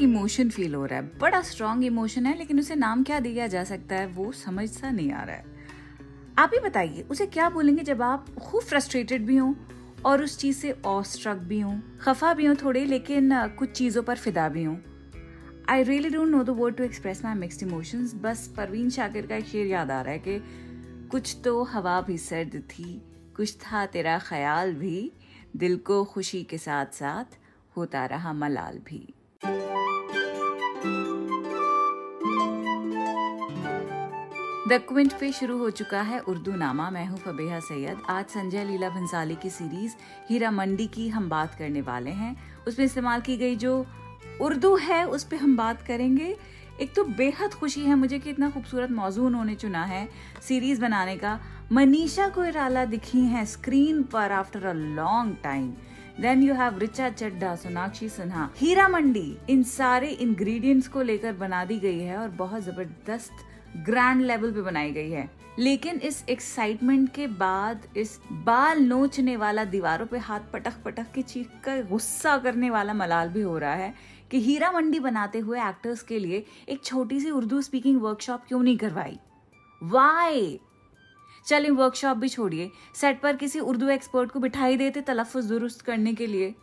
Emotion feel हो रहा है, बड़ा स्ट्रॉन्ग इमोशन है, लेकिन उसे नाम क्या दिया जा सकता है वो समझ सा नहीं आ रहा है। आप ही बताइए उसे क्या बोलेंगे जब आप खूब फ्रस्ट्रेटेड भी हों और उस चीज से ऑस्ट्रक भी हों, खफा भी हों थोड़े, लेकिन कुछ चीजों पर फिदा भी हों। I really don't know the word to express my mixed emotions. बस परवीन शाकिर का एक शेर याद आ रहा है कि कुछ तो हवा भी सर्द थी, कुछ था तेरा ख्याल भी, दिल को खुशी के साथ साथ होता रहा मलाल भी। द क्विंट पे शुरू हो चुका है उर्दू नामा। मैं हूँ फबीहा सैयद। आज संजय लीला भंसाली की सीरीज हीरा मंडी की हम बात करने वाले हैं। उसमें इस्तेमाल की गई जो उर्दू है उस पे हम बात करेंगे। एक तो बेहद खुशी है मुझे कि इतना खूबसूरत मौजू उन्होंने चुना है सीरीज बनाने का। मनीषा कोइराला दिखी हैं स्क्रीन पर after a long time. Then you have Richa Chadha, Sonakshi Sinha, Heera Mandi. इन सारे इंग्रेडिएंट्स को लेकर बना दी गई है और बहुत जबरदस्त ग्रैंड लेवल पे बनाई गई है। लेकिन इस एक्साइटमेंट के बाद इस बाल नोचने वाला, दीवारों पे हाथ पटक पटक के चीख कर गुस्सा करने वाला मलाल भी हो रहा है कि हीरा मंडी बनाते हुए एक्टर्स के लिए एक छोटी सी उर्दू स्पीकिंग वर्कशॉप क्यों नहीं करवाई। वाई? चलिए वर्कशॉप भी छोड़िए, सेट पर किसी उर्दू एक्सपर्ट को बिठाई देते तलफ्फुज दुरुस्त करने के लिए।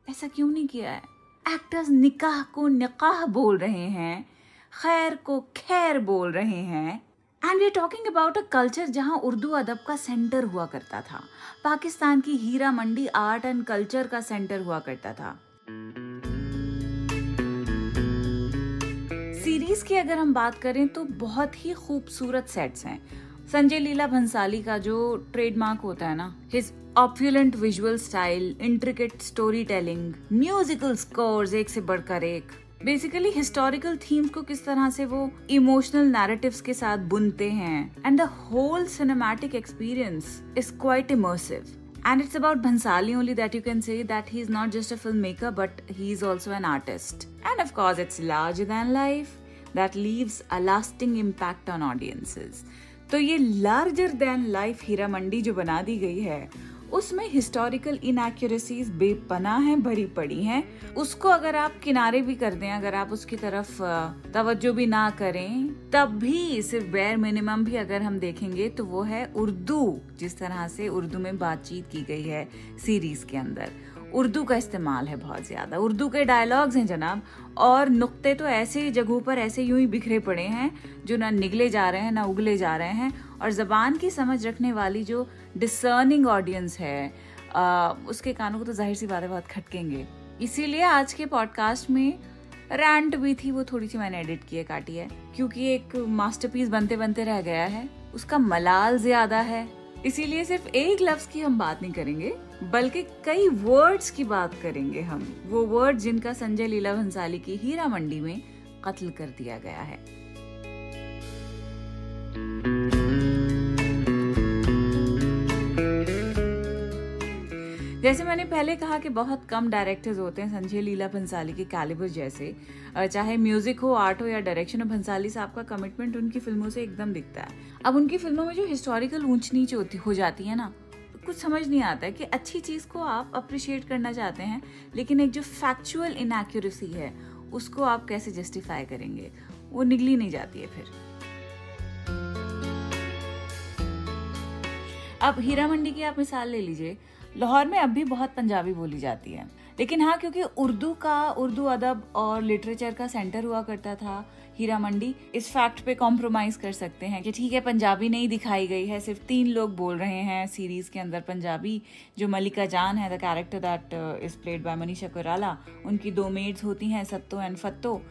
ऐसा क्यों नहीं किया है? एक्टर्स निकाह को निकाह बोल रहे हैं, खैर को खैर बोल रहे हैं। And we are talking about a culture जहां उर्दू अदब का सेंटर हुआ करता था। पाकिस्तान की Heera Mandi art and culture का सेंटर हुआ करता था। सीरीज की अगर हम बात करें तो बहुत ही खूबसूरत सेट्स हैं। संजय लीला भंसाली का जो ट्रेडमार्क होता है ना, his opulent visual style, intricate story telling, musical scores एक से बढ़कर एक। बेसिकली हिस्टोरिकल थीम्स को किस तरह से वो इमोशनल नैरेटिव्स के साथ बुनते हैं, and the whole cinematic experience is quite immersive. And it's about Bhansali only that you can say that he's not just a filmmaker but he's also an artist. And of course it's larger than life that leaves a lasting impact on audiences. तो ये larger than life Heera Mandi जो बना दी गई है उसमें historical inaccuracies बेपनाह हैं, भरी पड़ी हैं। उसको अगर आप किनारे भी कर दें, अगर आप उसकी तरफ तवज्जो भी ना करें, तब भी सिर्फ बेयर मिनिमम भी अगर हम देखेंगे तो वो है उर्दू। जिस तरह से उर्दू में बातचीत की गई है सीरीज के अंदर, उर्दू का इस्तेमाल है बहुत ज्यादा, उर्दू के डायलॉग्स हैं जनाब, और नुक्ते तो ऐसे जगहों पर ऐसे यूं ही बिखरे पड़े हैं जो ना निगले जा रहे हैं ना उगले जा रहे हैं। और जबान की समझ रखने वाली जो डिसर्निंग ऑडियंस है उसके कानों को तो जाहिर सी बात है बहुत खटकेंगे। इसीलिए आज के पॉडकास्ट में रैंट भी थी, वो थोड़ी सी मैंने एडिट की है, काटी है, क्योंकि एक मास्टरपीस बनते बनते रह गया है, उसका मलाल ज्यादा है। इसीलिए सिर्फ एक लफ्ज की हम बात नहीं करेंगे बल्कि कई वर्ड्स की बात करेंगे हम, वो वर्ड जिनका संजय लीला भंसाली की हीरा मंडी में कत्ल कर दिया गया है। जैसे मैंने पहले कहा कि बहुत कम डायरेक्टर्स होते हैं संजय लीला भंसाली के कैलिबर जैसे, चाहे म्यूजिक हो, आर्ट हो या डायरेक्शन हो। भंसाली साहब का कमिटमेंट उनकी फिल्मों से एकदम दिखता है। अब उनकी फिल्मों में जो हिस्टोरिकल ऊंच नीच हो जाती है ना, कुछ समझ नहीं आता है कि अच्छी चीज को आप अप्रिशिएट करना चाहते हैं लेकिन एक जो फैक्चुअल इनएक्यूरेसी है उसको आप कैसे जस्टिफाई करेंगे, वो निगली नहीं जाती है फिर। अब हीरा मंडी की आप मिसाल ले लीजिए। लाहौर में अब भी बहुत पंजाबी बोली जाती है, लेकिन हाँ, क्योंकि उर्दू अदब और लिटरेचर का सेंटर हुआ करता था हीरा मंडी, इस फैक्ट पे कॉम्प्रोमाइज कर सकते हैं कि ठीक है पंजाबी नहीं दिखाई गई है, सिर्फ 3 लोग बोल रहे हैं सीरीज के अंदर पंजाबी। जो मलिका जान है, the character that is played by Manisha Koirala, उनकी 2 मेड्स होती हैं Satto and Fatto,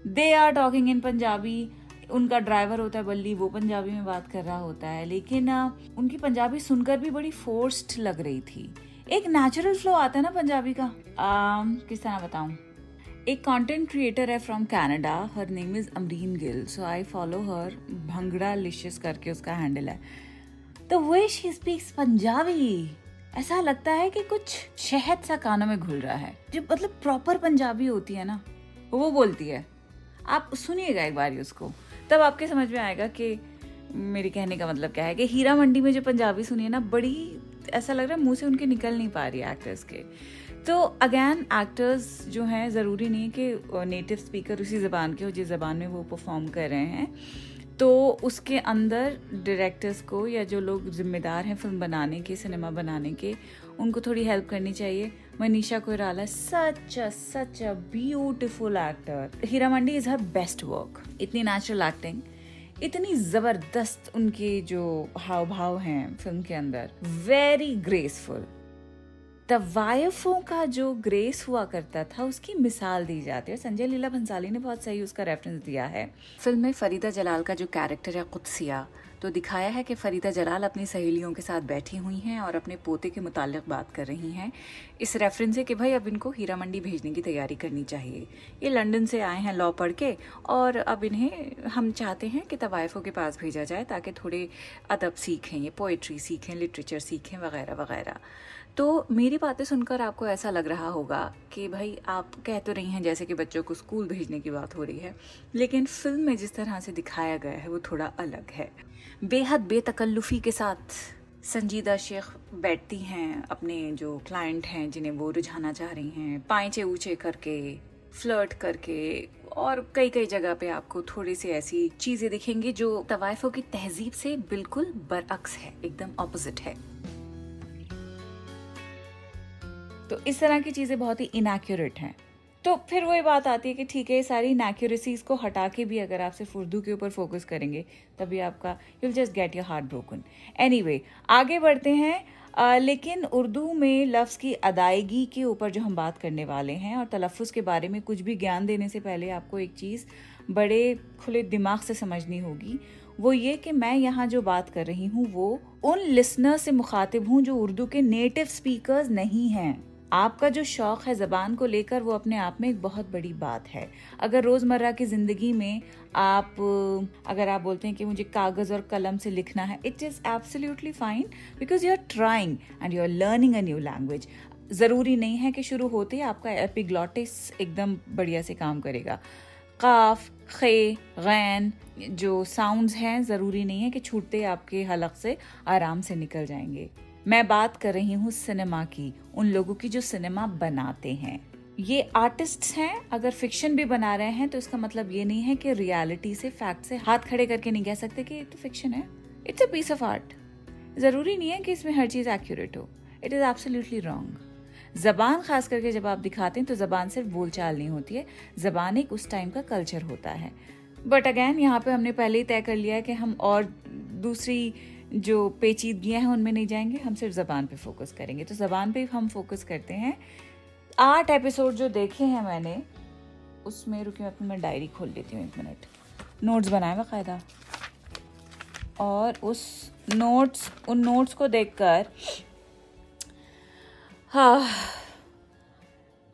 they are talking in Punjabi. उनका ड्राइवर होता है बल्ली, वो पंजाबी में बात कर रहा होता है, लेकिन उनकी पंजाबी सुनकर भी बड़ी फोर्स्ड लग रही थी। एक नेचुरल फ्लो आता है ना पंजाबी का। किस तरह बताऊं? एक कंटेंट क्रिएटर है from Canada, her name is Amreen Gill, so I follow her, bhangra Licious करके उसका हैंडल है। तो वे शी स्पीक्स पंजाबी, ऐसा लगता है कि कुछ शहद सा कानों में घुल रहा है। जो मतलब प्रॉपर पंजाबी होती है ना, वो बोलती है। आप सुनिएगा एक बार उसको, तब आपके समझ में आएगा कि मेरे कहने का मतलब क्या है। कि हीरा मंडी में जो पंजाबी सुनी है ना, बड़ी ऐसा लग रहा है मुंह से उनके निकल नहीं पा रही है एक्टर्स के। तो अगेन एक्टर्स जो हैं ज़रूरी नहीं कि नेटिव स्पीकर उसी ज़बान के हो जिस ज़बान में वो परफॉर्म कर रहे हैं, तो उसके अंदर डायरेक्टर्स को या जो लोग जिम्मेदार हैं फिल्म बनाने के, सिनेमा बनाने के, उनको थोड़ी हेल्प करनी चाहिए. Manisha Koirala such a beautiful actor. Heera Mandi is her best work. इतनी नेचुरल एक्टिंग, इतनी जबरदस्त उनके जो हाव भाव हैं फिल्म के अंदर, वेरी ग्रेसफुल. तवायफों का जो ग्रेस हुआ करता था उसकी मिसाल दी जाती है. संजय लीला भंसाली ने बहुत सही उसका रेफरेंस दिया है. फिल्म में फरीदा जलाल का जो कैरेक्टर है कुत्सिया, तो दिखाया है कि फरीदा जलाल अपनी सहेलियों के साथ बैठी हुई हैं और अपने पोते के मुताल्लिक बात कर रही हैं. इस रेफरेंस से कि भाई अब इनको हीरा मंडी भेजने की तैयारी करनी चाहिए. ये लंदन से आए हैं लॉ पढ़ के और अब इन्हें हम चाहते हैं कि तवायफों के पास भेजा जाए ताकि थोड़े अदब सीखें, ये पोइट्री सीखें, लिटरेचर सीखें वगैरह वगैरह. तो मेरी बातें सुनकर आपको ऐसा लग रहा होगा कि भाई आप कह तो रही हैं जैसे कि बच्चों को स्कूल भेजने की बात हो रही है, लेकिन फिल्म में जिस तरह से दिखाया गया है वो थोड़ा अलग है. बेहद बेतकल्लुफ़ी के साथ संजीदा शेख बैठती हैं अपने जो क्लाइंट हैं जिन्हें वो रुझाना चाह रही हैं, पांचे ऊंचे करके, फ्लर्ट करके, और कई कई जगह पे आपको थोड़ी सी ऐसी चीज़ें दिखेंगी जो तवाइफों की तहजीब से बिल्कुल बरअक्स है, एकदम ऑपोजिट है. तो इस तरह की चीज़ें बहुत ही इनएक्यूरेट हैं. तो फिर वही बात आती है कि ठीक है, ये सारी इनएक्यूरेसीज को हटा के भी अगर आप सिर्फ उर्दू के ऊपर फोकस करेंगे तभी आपका you'll just get your heart broken. Anyway, आगे बढ़ते हैं. लेकिन उर्दू में लफ्ज़ की अदायगी के ऊपर जो हम बात करने वाले हैं और तलफ़्फ़ुज़ के बारे में कुछ भी ज्ञान देने से पहले आपको एक चीज़ बड़े खुले दिमाग से समझनी होगी. वो ये कि मैं यहाँ जो बात कर रही हूँ वो उन लिसनर से मुखातिब हूँ जो उर्दू के नेटिव स्पीकर्स नहीं हैं. आपका जो शौक़ है ज़बान को लेकर वो अपने आप में एक बहुत बड़ी बात है. अगर रोज़मर्रा की ज़िंदगी में अगर आप बोलते हैं कि मुझे कागज़ और कलम से लिखना है, it is absolutely fine because you are trying and you are learning a new language. ज़रूरी नहीं है कि शुरू होते ही आपका एपिग्लॉटिस एकदम बढ़िया से काम करेगा. काफ, खे, गैन जो साउंड्स हैं ज़रूरी नहीं है कि छूटते ही आपके हलक से आराम से निकल जाएंगे. मैं बात कर रही हूँ सिनेमा की, उन लोगों की जो सिनेमा बनाते हैं. ये आर्टिस्ट्स हैं. अगर फिक्शन भी बना रहे हैं तो इसका मतलब ये नहीं है कि रियलिटी से, फैक्ट से हाथ खड़े करके नहीं कह सकते कि ये तो फिक्शन है. It's a piece of art. ज़रूरी नहीं है कि इसमें हर चीज़ एक्यूरेट हो. It is absolutely wrong. ज़बान खास करके जब आप दिखाते हैं तो ज़बान सिर्फ बोलचाल नहीं होती है, ज़बान एक उस टाइम का कल्चर होता है. बट अगैन यहाँ पे हमने पहले ही तय कर लिया है कि हम और दूसरी जो पेचीदगियाँ हैं उनमें नहीं जाएंगे, हम सिर्फ ज़बान पे फोकस करेंगे. तो ज़बान पे हम फोकस करते हैं. 8 एपिसोड जो देखे हैं मैंने उसमें, रुकिए अपनी मैं डायरी खोल लेती हूँ 1 मिनट. नोट्स बनाए बाकायदा, और उन नोट्स को देखकर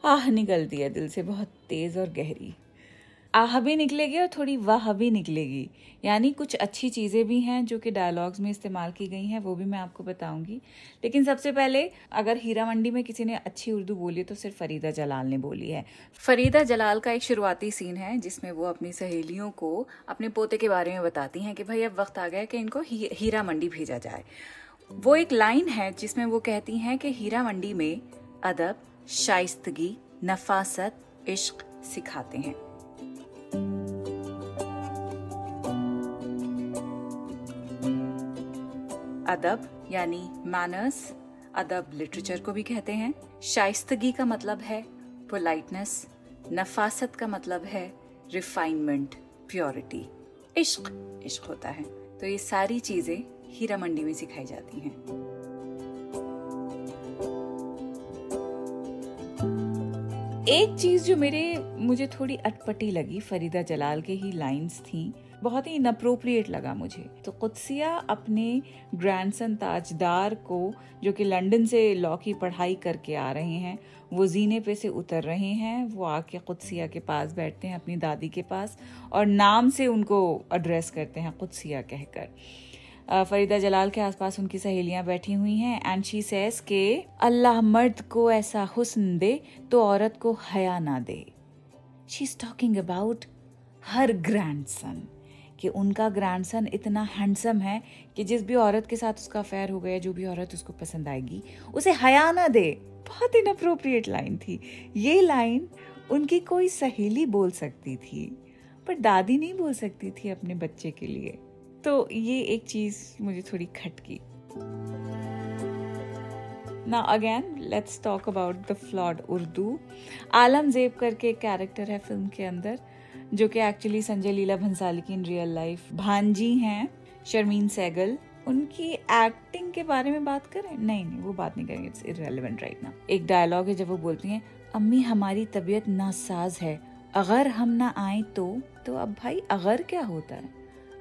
आह निकलती है दिल से, बहुत तेज़ और गहरी. आह भी निकलेगी और थोड़ी वाह भी निकलेगी. यानी कुछ अच्छी चीज़ें भी हैं जो कि डायलॉग्स में इस्तेमाल की गई हैं, वो भी मैं आपको बताऊंगी. लेकिन सबसे पहले, अगर हीरा मंडी में किसी ने अच्छी उर्दू बोली तो सिर्फ फरीदा जलाल ने बोली है. फरीदा जलाल का एक शुरुआती सीन है जिसमें वो अपनी सहेलियों को अपने पोते के बारे में बताती हैं कि भाई अब वक्त आ गया कि इनको हीरा मंडी भेजा जाए. वो एक लाइन है जिसमें वो कहती हैं कि हीरा मंडी में अदब, शाइस्तगी, नफासत, इश्क सिखाते हैं. अदब यानी मैनर्स, अदब लिटरेचर को भी कहते हैं. शाइस्तगी का मतलब है पोलाइटनेस, नफासत का मतलब है रिफाइनमेंट, प्योरिटी. इश्क होता है. तो ये सारी चीजें हीरा मंडी में सिखाई जाती हैं. एक चीज जो मुझे थोड़ी अटपटी लगी, फरीदा जलाल के ही लाइंस थी, बहुत ही इनअप्रोप्रिएट लगा मुझे. तो कुत्सिया अपने ग्रैंडसन ताजदार को, जो कि लंदन से लॉ की पढ़ाई करके आ रहे हैं, वो जीने पे से उतर रहे हैं. वो आके कुत्सिया के पास बैठते हैं, अपनी दादी के पास, और नाम से उनको एड्रेस करते हैं कुत्सिया कहकर. फरीदा जलाल के आसपास उनकी सहेलियां बैठी हुई हैं. एंड शी सेज के अल्लाह मर्द को ऐसा हुस्न दे तो औरत को हया ना दे. She is talking about her grandson. कि उनका ग्रैंडसन इतना हैंडसम है कि जिस भी औरत के साथ उसका अफेयर हो गया, जो भी औरत उसको पसंद आएगी, उसे हया ना दे। बहुत इनअप्रोप्रिएट लाइन थी ये। लाइन उनकी कोई सहेली बोल सकती थी, पर दादी नहीं बोल सकती थी अपने बच्चे के लिए। तो ये एक चीज मुझे थोड़ी खटकी। Now again, let's talk about the flawed Urdu. Alamzeb करके एक कैरेक्टर है फिल्म के अंदर, जो कि एक्चुअली संजय लीला भंसाली की इन रियल लाइफ भांजी हैं, शर्मीन सहगल। उनकी एक्टिंग के बारे में बात करें? नहीं, वो बात नहीं करेंगे, इट्स इररेलेवेंट राइट नाउ। एक डायलॉग है जब वो बोलती हैं, अम्मी हमारी तबीयत नासाज है, अगर हम ना आए तो अब भाई अगर क्या होता है?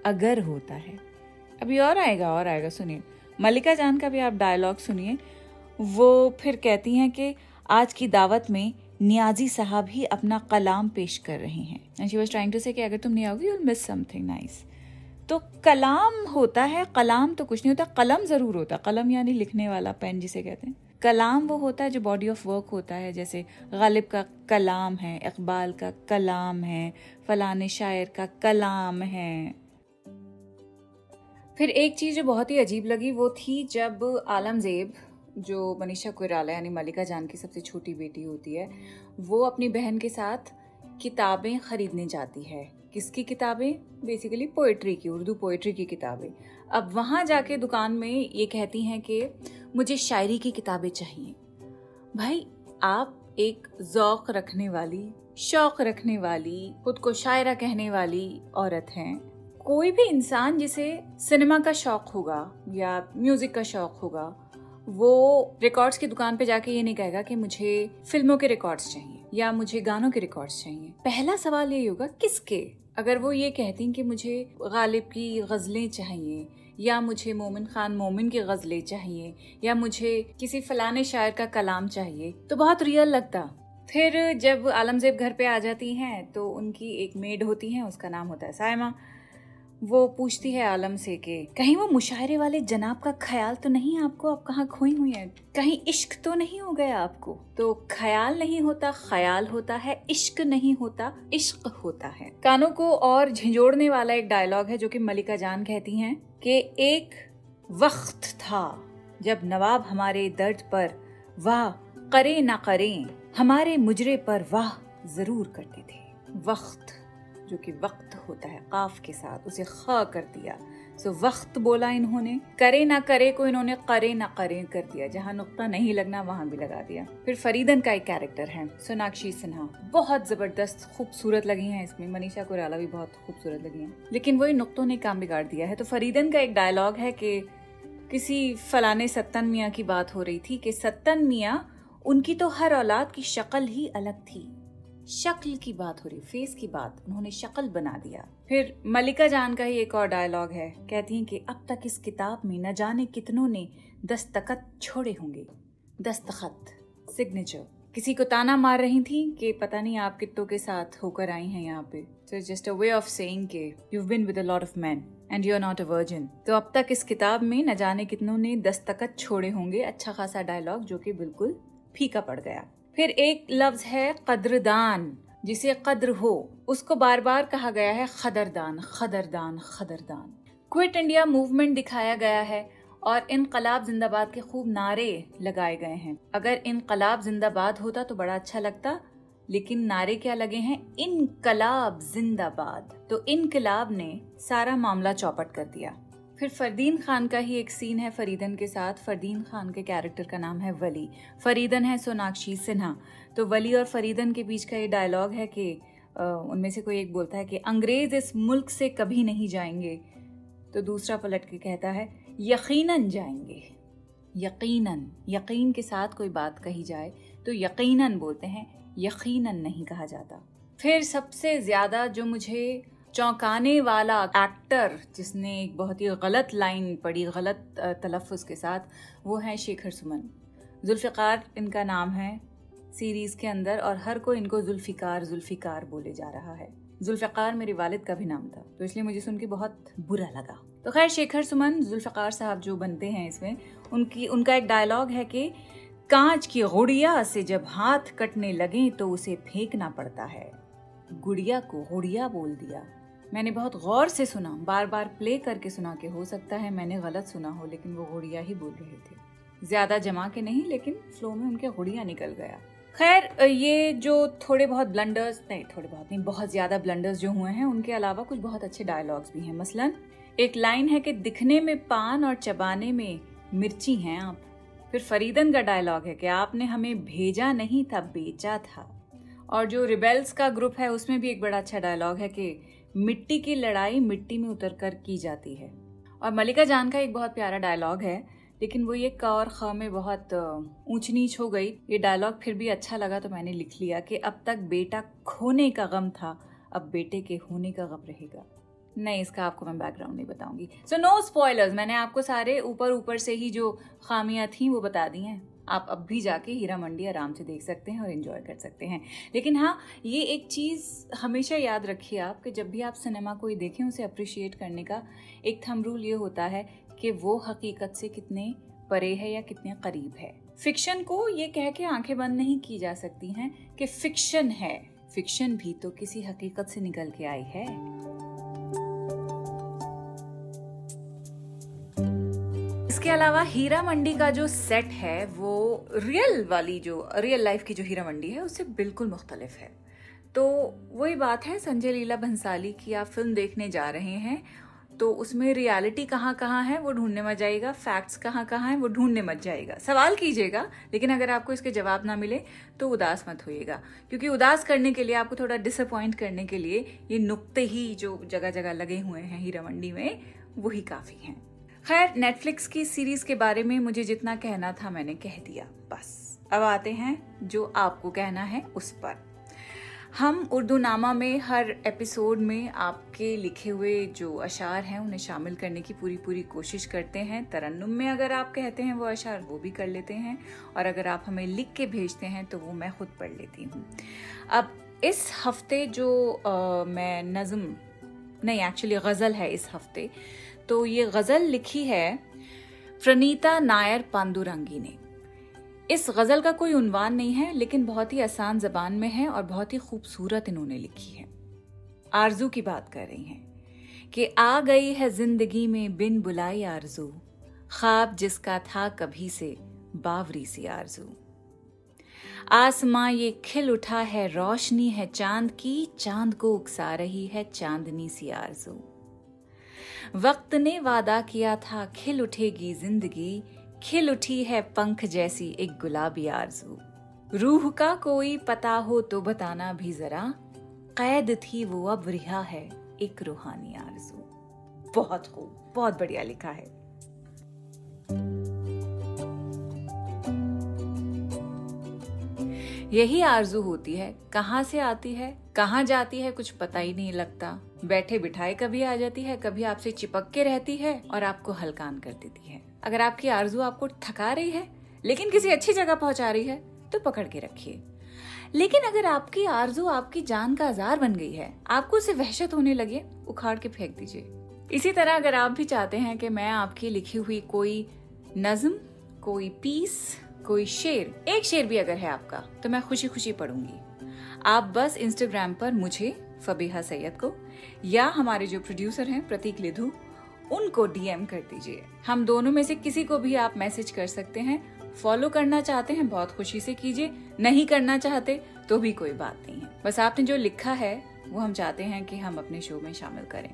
अगर होता है। अभी और आएगा, सुनिए। मल्लिका जान का भी आप डायलॉग सुनिए। वो फिर कहती हैं कि आज की दावत में नियाजी साहब ही अपना कलाम पेश कर रहे हैं। And she was trying to say कि अगर तुम नहीं आओगी you'll miss something nice। तो कलाम होता है, कलाम तो कुछ नहीं होता, कलम जरूर होता। कलम यानी लिखने वाला, पेन जिसे कहते हैं। कलाम वो होता है जो बॉडी ऑफ वर्क होता है, जैसे गालिब का कलाम है, इकबाल का कलाम है, फलाने शायर का कलाम है। फिर एक चीज जो बहुत ही अजीब लगी वो थी जब आलमजेब, जो मनीषा कोइराला यानी मल्लिका जान की सबसे छोटी बेटी होती है, वो अपनी बहन के साथ किताबें खरीदने जाती है। किसकी किताबें? बेसिकली पोएट्री की, उर्दू पोएट्री की किताबें। अब वहां जाके दुकान में ये कहती हैं कि मुझे शायरी की किताबें चाहिए। भाई आप एक ज़ौक़ रखने वाली, शौक रखने वाली, खुद को शायरा कहने वाली औरत हैं। कोई भी इंसान जिसे सिनेमा का शौक होगा या म्यूजिक का शौक होगा, वो रिकॉर्ड्स की दुकान पे जाके ये नहीं कहेगा कि मुझे फिल्मों के रिकॉर्ड्स चाहिए या मुझे गानों के रिकॉर्ड्स चाहिए। पहला सवाल ये होगा किसके? अगर वो ये कहती कि मुझे गालिब की गज़लें चाहिए या मुझे मोमिन खान मोमिन की गज़लें चाहिए या मुझे किसी फलाने शायर का कलाम चाहिए, तो बहुत रियल लगता। फिर जब आलमजेब घर पे आ जाती हैं तो उनकी एक मेड होती है, उसका नाम होता है सायमा। वो पूछती है आलम से कि कहीं वो मुशायरे वाले जनाब का ख्याल तो नहीं आपको? आप कहाँ खोई हुई हैं? कहीं इश्क तो नहीं हो गया आपको? तो ख्याल नहीं होता, ख्याल होता है। इश्क नहीं होता, इश्क होता है। कानों को और झंझोड़ने वाला एक डायलॉग है जो कि मल्लिका जान कहती हैं कि एक वक्त था जब नवाब हमारे दर्द पर वाह करे ना करें, हमारे मुजरे पर वाह जरूर करते थे। वक्त जो कि वक्त होता है काफ के साथ, उसे ख कर दिया। सो वक्त बोला इन्होंने, करे ना करे को इन्होंने करे ना करे कर दिया। जहाँ नुक्ता नहीं लगना वहां भी लगा दिया। फिर फरीदन का एक कैरेक्टर है सोनाक्षी सिन्हा, बहुत जबरदस्त खूबसूरत लगी हैं इसमें। मनीषा कोइराला भी बहुत खूबसूरत लगी हैं, लेकिन वही नुक्तों ने काम बिगाड़ दिया है। तो फरीदन का एक डायलॉग है कि किसी फलाने सत्तन मियाँ की बात हो रही थी कि सत्तन मियाँ उनकी तो हर औलाद की शक्ल ही अलग थी। शक्ल की बात हो रही, फेस की बात, उन्होंने शक्ल बना दिया। फिर मल्लिका जान का ही एक और डायलॉग है, कहती हैं कि अब तक इस किताब में न जाने कितनों ने दस्तखत छोड़े होंगे। दस्तखत, सिग्नेचर। किसी को ताना मार रही थी कि पता नहीं आप कितनों के साथ होकर आई हैं यहाँ पे। So it's just a way of saying कि you've been with a lot of men and you're not a virgin। तो अब तक इस किताब में न जाने कितनों ने दस्तखत छोड़े होंगे। अच्छा खासा डायलॉग जो कि बिल्कुल फीका पड़ गया। फिर एक लफ्ज है कद्रदान, जिसे कद्र हो उसको बार बार कहा गया है खदरदान, खदरदान, खदरदान। क्विट इंडिया मूवमेंट दिखाया गया है और इनकलाब जिंदाबाद के खूब नारे लगाए गए हैं। अगर इनकलाब जिंदाबाद होता तो बड़ा अच्छा लगता, लेकिन नारे क्या लगे हैं? इनकलाब जिंदाबाद। तो इनकलाब ने सारा मामला चौपट कर दिया। फिर फरदीन खान का ही एक सीन है फरीदन के साथ। फरदीन खान के कैरेक्टर का नाम है वली, फरीदन है सोनाक्षी सिन्हा। तो वली और फरीदन के बीच का ये डायलॉग है कि उनमें से कोई एक बोलता है कि अंग्रेज इस मुल्क से कभी नहीं जाएंगे, तो दूसरा पलट के कहता है यकीनन जाएंगे। यकीनन, यकीन के साथ कोई बात कही जाए तो यकीनन बोलते हैं, यकीनन नहीं कहा जाता। फिर सबसे ज्यादा जो मुझे चौंकाने वाला एक्टर जिसने एक बहुत ही गलत लाइन पढ़ी, गलत तलफ़ुज़ के साथ, वो है शेखर सुमन। जुल्फ़िकार इनका नाम है सीरीज़ के अंदर और हर कोई इनको जुल्फ़िकार जुल्फ़िकार बोले जा रहा है। जुल्फ़िकार मेरे वालिद का भी नाम था, तो इसलिए मुझे सुन के बहुत बुरा लगा। तो खैर शेखर सुमन जुल्फ़िकार साहब जो बनते हैं इसमें, उनका एक डायलॉग है कि कांच की गुड़िया से जब हाथ कटने लगे तो उसे फेंकना पड़ता है। गुड़िया को गुड़िया बोल दिया, मैंने बहुत गौर से सुना, बार बार प्ले करके सुना कि हो सकता है मैंने गलत सुना हो, लेकिन वो गुड़िया ही बोल रहे थे। ज्यादा जमा के नहीं, लेकिन फ्लो में उनके गुड़िया निकल गया। खैर, ये जो थोड़े बहुत ब्लंडर्स, बहुत ज्यादा ब्लंडर्स जो हुए हैं, उनके अलावा कुछ बहुत अच्छे डायलॉग्स भी हैं। मसलन एक लाइन है कि दिखने में पान और चबाने में मिर्ची हैं आप। फिर फरीदन का डायलॉग है कि आपने हमें भेजा नहीं था, बेचा था। और जो रिबेल्स का ग्रुप है उसमें भी एक बड़ा अच्छा डायलॉग है कि मिट्टी की लड़ाई मिट्टी में उतरकर की जाती है। और मलिका जान का एक बहुत प्यारा डायलॉग है, लेकिन वो ये क और ख में बहुत ऊंच नीच हो गई। ये डायलॉग फिर भी अच्छा लगा तो मैंने लिख लिया कि अब तक बेटा खोने का गम था, अब बेटे के होने का गम रहेगा। नहीं, इसका आपको मैं बैकग्राउंड नहीं बताऊंगी। सो नो स्पॉयलर्स, मैंने आपको सारे ऊपर से ही जो खामियां थी वो बता दी हैं। आप अब भी जाके हीरा मंडी आराम से देख सकते हैं और एंजॉय कर सकते हैं। लेकिन हाँ, ये एक चीज़ हमेशा याद रखिए आप कि जब भी आप सिनेमा कोई देखें, उसे अप्रिशिएट करने का एक थंब रूल ये होता है कि वो हकीकत से कितने परे है या कितने करीब है। फिक्शन को ये कह के आंखें बंद नहीं की जा सकती हैं कि फिक्शन है। फिक्शन भी तो किसी हकीकत से निकल के आई है। इसके अलावा हीरा मंडी का जो सेट है वो रियल लाइफ की जो हीरा मंडी है उससे बिल्कुल मुख्तलिफ है। तो वही बात है, संजय लीला भंसाली की आप फिल्म देखने जा रहे हैं तो उसमें रियलिटी कहाँ है वो ढूंढने मत जाइएगा, फैक्ट्स कहाँ है वो ढूंढने मत जाइएगा। सवाल कीजिएगा, लेकिन अगर आपको इसके जवाब ना मिले तो उदास मत होइएगा, क्योंकि उदास करने के लिए, आपको थोड़ा डिसअपॉइंट करने के लिए ये नुक्ते ही जो जगह जगह लगे हुए हैं हीरा मंडी में, वही काफी हैं। खैर, नेटफ्लिक्स की सीरीज के बारे में मुझे जितना कहना था मैंने कह दिया, बस अब आते हैं जो आपको कहना है उस पर। हम उर्दू नामा में हर एपिसोड में आपके लिखे हुए जो अशार हैं उन्हें शामिल करने की पूरी कोशिश करते हैं। तरन्नुम में अगर आप कहते हैं वो अशार, वो भी कर लेते हैं, और अगर आप हमें लिख के भेजते हैं तो वो मैं खुद पढ़ लेती हूँ। अब इस हफ्ते जो मैं एक्चुअली गज़ल है इस हफ्ते, तो ये गज़ल लिखी है प्रणीता नायर पांडुरंगी ने। इस गज़ल का कोई उन्वान नहीं है, लेकिन बहुत ही आसान ज़बान में है और बहुत ही खूबसूरत इन्होंने लिखी है। आरज़ू की बात कर रही हैं कि आ गई है जिंदगी में बिन बुलाई आरज़ू, ख्वाब जिसका था कभी से बावरी सी आरज़ू। आसमां ये खिल उठा है, रोशनी है चांद की, चांद को उकसा रही है चांदनी सी आरज़ू। वक्त ने वादा किया था खिल उठेगी जिंदगी, खिल उठी है पंख जैसी एक गुलाबी आरज़ू। रूह का कोई पता हो तो बताना भी जरा, कैद थी वो अब रिहा है एक रूहानी आरज़ू। बहुत खूब, बहुत बढ़िया लिखा है। यही आरज़ू होती है, कहाँ से आती है कहाँ जाती है कुछ पता ही नहीं लगता। बैठे बिठाए कभी आ जाती है, कभी आपसे चिपक के रहती है और आपको हलकान कर देती है। अगर आपकी आरज़ू आपको थका रही है लेकिन किसी अच्छी जगह पहुंचा रही है तो पकड़ के रखिए। लेकिन अगर आपकी आरज़ू आपकी जान का औजार बन गई है, आपको उसे वहशत होने लगे, उखाड़ के फेंक दीजिए। इसी तरह अगर आप भी चाहते हैं कि मैं आपकी लिखी हुई कोई नज्म, कोई पीस, कोई शेर, एक शेर भी अगर है आपका, तो मैं खुशी खुशी पढ़ूंगी। आप बस इंस्टाग्राम पर मुझे, फबीहा सैयद को, या हमारे जो प्रोड्यूसर हैं प्रतीक लिधु, उनको डीएम कर दीजिए। हम दोनों में से किसी को भी आप मैसेज कर सकते हैं। फॉलो करना चाहते हैं बहुत खुशी से कीजिए, नहीं करना चाहते तो भी कोई बात नहीं है। बस आपने जो लिखा है वो हम चाहते हैं कि हम अपने शो में शामिल करें।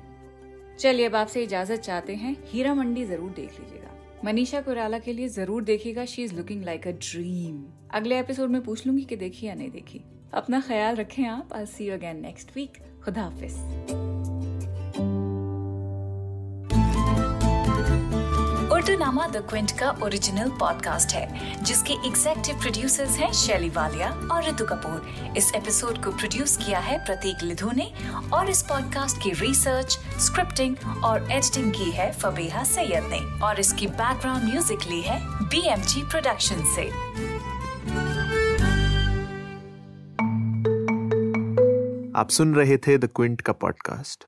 चलिए अब आपसे इजाजत चाहते हैं। हीरा मंडी जरूर देख लीजिएगा। मनीषा कोइराला के लिए जरूर देखिएगा, she is looking like a dream. अगले एपिसोड में पूछ लूंगी कि देखी या नहीं देखी। अपना ख्याल रखें आप। आई सी यू अगेन नेक्स्ट वीक। खुदा हाफिज। उर्दू नामा द क्विंट का ओरिजिनल पॉडकास्ट है, जिसके एग्जीक्यूटिव प्रोड्यूसर्स हैं शैली वालिया और ऋतु कपूर। इस एपिसोड को प्रोड्यूस किया है प्रतीक लिधु ने और इस पॉडकास्ट की रिसर्च, स्क्रिप्टिंग और एडिटिंग की है फबीहा सैयद ने और इसकी बैकग्राउंड म्यूजिक ली है BMG प्रोडक्शन से। आप सुन रहे थे द क्विंट का पॉडकास्ट।